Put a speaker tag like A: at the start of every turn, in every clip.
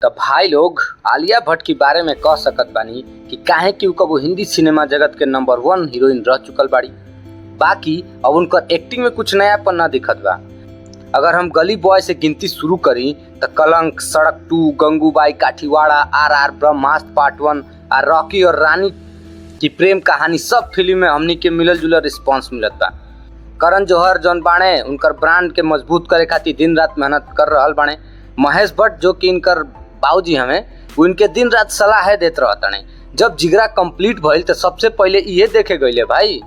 A: तो भाई लोग आलिया भट्ट के बारे में कह सकत बानी कि काहे कि कबो हिंदी सिनेमा जगत के नंबर 1 हीरोइन रह चुकल बाड़ी। बाकी अब उनकर एक्टिंग में कुछ नयापन ना दिखत बा। अगर हम गली बॉय से गिनती शुरू करी तो कलंक, सड़क 2, गंगूबाई, काठीवाड़ा, RR, ब्रह्मास्त्र पार्ट 1 और रॉकी और रानी की प्रेम कहानी सब फिल्म में हमनी के मिलल जुलल रिस्पॉन्स मिलत बा। करण जौहर जौन बाणे उनकर ब्रांड के मजबूत करे खातिर दिन रात मेहनत कर रहल बाणे। महेश भट्ट जो कि इनकर बाबूजी हमें उनके दिन रात सलाह देत रहतने। जब जिगरा कंप्लीट भइल तो सबसे पहले ये देखे गईले भाई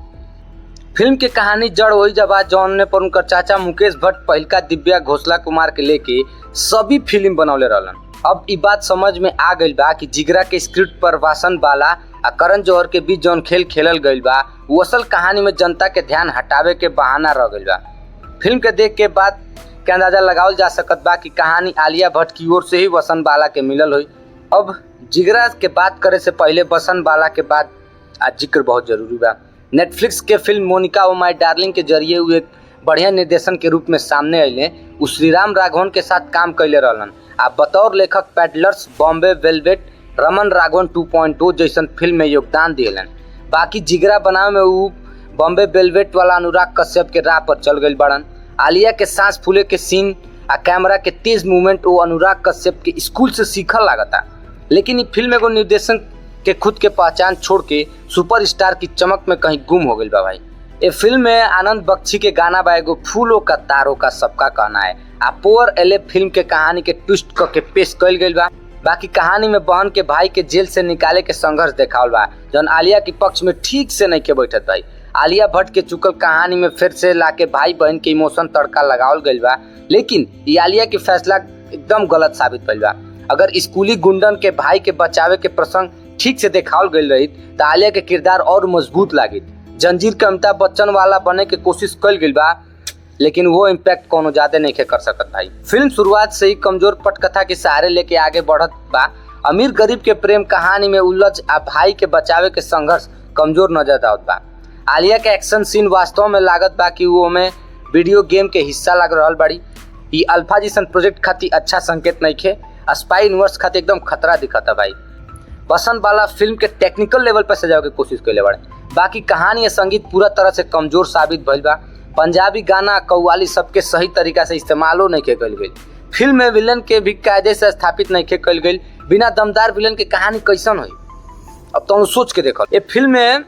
A: फिल्म के कहानी जड़ वही जब जौन पर उनकर चाचा मुकेश भट्ट पहिलका दिव्या घोषला कुमार के लेके सभी फिल्म बनौले रहलन। अब ई बात समझ में आ गई बा कि जिगरा के स्क्रिप्ट पर वासन बाला आ करण जौहर के बीच जौन खेल खेलल गईल बा वो असल कहानी में जनता के ध्यान हटावे के बहाना रह गईल बा। फिल्म के देख के बाद के अंदाजा लगावल जा सकत बा कि कहानी आलिया भट्ट की ओर से ही वसन बाला के मिलल हुई। अब जिगरा के बात करे से पहले वसन बाला के बाद आज जिक्र बहुत जरूरी बा। नेटफ्लिक्स के film Monica o my darling के जरिए वो एक बढ़िया निर्देशन के रूप में सामने अइले। उ श्रीराम राघवन के साथ काम कैले रहलन। आ बतौर लेखक पैडलर्स, बॉम्बे वेलवेट, रमन राघवन 2.0 जैसन फिल्म में योगदान दिलन। बाकी जिगरा बनावे में वो बॉम्बे वेलवेट वाला अनुराग कश्यप के राह पर चल गई बड़न। आलिया के सांस फूले के सीन आ कैमरा के तेज मूवमेंट वो अनुराग कश्यप के स्कूल से सीखल लागता। लेकिन ये फिल्म एगो निर्देशन के खुद के पहचान छोड़ के सुपरस्टार की चमक में कहीं गुम हो गई बा भाई। ये फिल्म में आनंद बख्शी के गाना बा एगो फूलों का तारों का सबका कहना है। आ पोअर एले फिल्म के कहानी के ट्विस्ट करके पेश कइल गइल बा। बाकी कहानी में बहन के भाई के जेल से निकाले के संघर्ष देखावल बा जौन आलिया के पक्ष में ठीक से नहीं के बैठत भाई। आलिया भट्ट के चुकल कहानी में फिर से लाके भाई बहन के इमोशन तड़का लगावल गइल बा। लेकिन ये आलिया के फैसला एकदम गलत साबित भइल बा। अगर स्कूली गुंडन के भाई के बचावे के प्रसंग ठीक से देखावल गइल रही तो आलिया के किरदार और मजबूत लागित। जंजीर के अमिताभ बच्चन वाला बने के कोशिश कइल गइल बा लेकिन वो इम्पैक्ट कोनो ज्यादा नहीं कर सकत भाई। फिल्म शुरुआत से ही कमजोर पटकथा के सहारे लेके आगे बढ़त बा। अमीर गरीब के प्रेम कहानी में उलझ आ भाई के बचावे के संघर्ष कमजोर नजर आवत बा। आलिया के एक्शन सीन वास्तव में लागत बा कि वो में वीडियो गेम के हिस्सा लग रहल बाड़ी। ई अल्फा जैसन प्रोजेक्ट खातिर अच्छा संकेत नहीं खे। स्पाई यूनिवर्स खातिर एकदम खतरा दिखता भाई। वसन बाला फिल्म के टेक्निकल लेवल पर सजावे की कोशिश कैले बाड़े। बाकी कहानी या संगीत पूरा तरह से कमजोर साबित भइल बा। पंजाबी गाना कव्वाली सबके सही तरीका से इस्तेमालो नहीं के कइल गइल। फिल्म में विलन के भी कायदे से स्थापित नहीं के कइल गइल। बिना दमदार विलन के कहानी कैसन हुई अब तो सोच के देखो। ये फिल्म में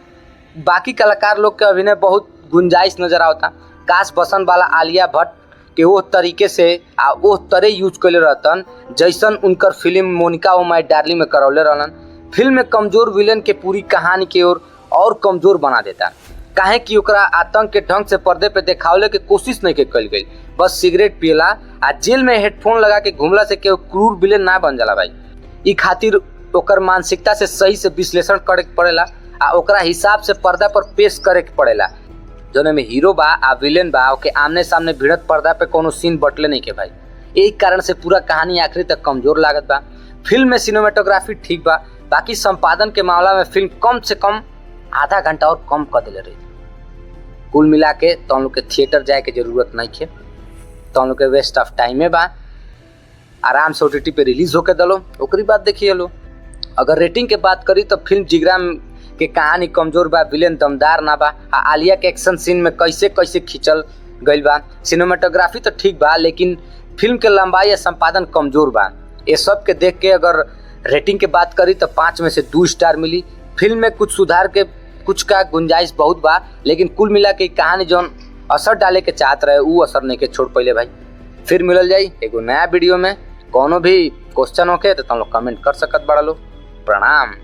A: बाकी कलाकार लोग के अभिनय बहुत गुंजाइश नजर आवता। काश वसन बाला आलिया भट्ट के वो तरीके से आ वो तरह यूज कैले रहतन जैसन उनकर film Monica o my darling में करौले रहलन। फिल्म में कमजोर विलन के पूरी कहानी की ओर और कमजोर बना देता। काहे कि ओकरा आतंक के ढंग से पर्दे पे देखावले के कोशिश नहीं के कइल गई। बस सिगरेट पियला आ जेल में हेडफोन लगा के घूमला से केहू क्रूर विलेन ना बन जाला भाई। ई खातिर ओकर मानसिकता से सही से विश्लेषण करे के पड़ेला आ ओकरा हिसाब से पर्दा पर पेश करे के पड़ेला। जोने में हीरो बा आ विलेन बा ओके आमने सामने भिड़त पर्दा पे कोनो सीन बटले नहीं के भाई। यही कारण से पूरा कहानी आखिरी तक कमजोर लागत बा। फिल्म में सिनेमेटोग्राफी ठीक बा। बाकी संपादन के मामला में फिल्म कम से कम आधा घंटा और कम कर दिले रही। कुल मिला के तो हम लोग के थिएटर जाए के जरूरत नहीं है। तो हम लोग के वेस्ट ऑफ टाइम बा। आराम से OTT पे रिलीज होके दलो ओकरी बात देखिए लो। अगर रेटिंग के बात करी तो फिल्म जिगरा के कहानी कमजोर बा, विलेन दमदार ना बा। आलिया के एक्शन सीन में कैसे कैसे खींचल गइल बा। सिनेमेटोग्राफी तो ठीक बा लेकिन फिल्म के लंबाई या संपादन कमजोर बा। ये सब के देख के अगर रेटिंग के बात करी तो 5 में से 2 स्टार मिली। फिल्म में कुछ सुधार के कुछ का गुंजाइश बहुत बा लेकिन कुल मिला के कहानी जौन असर डाले के चाहत रहे वो असर नहीं के छोड़ पहले भाई। फिर मिलल जाई एगो नया वीडियो में। कोनो भी क्वेश्चन होके तो तुम लोग कमेंट कर सकत बड़ा लो। प्रणाम।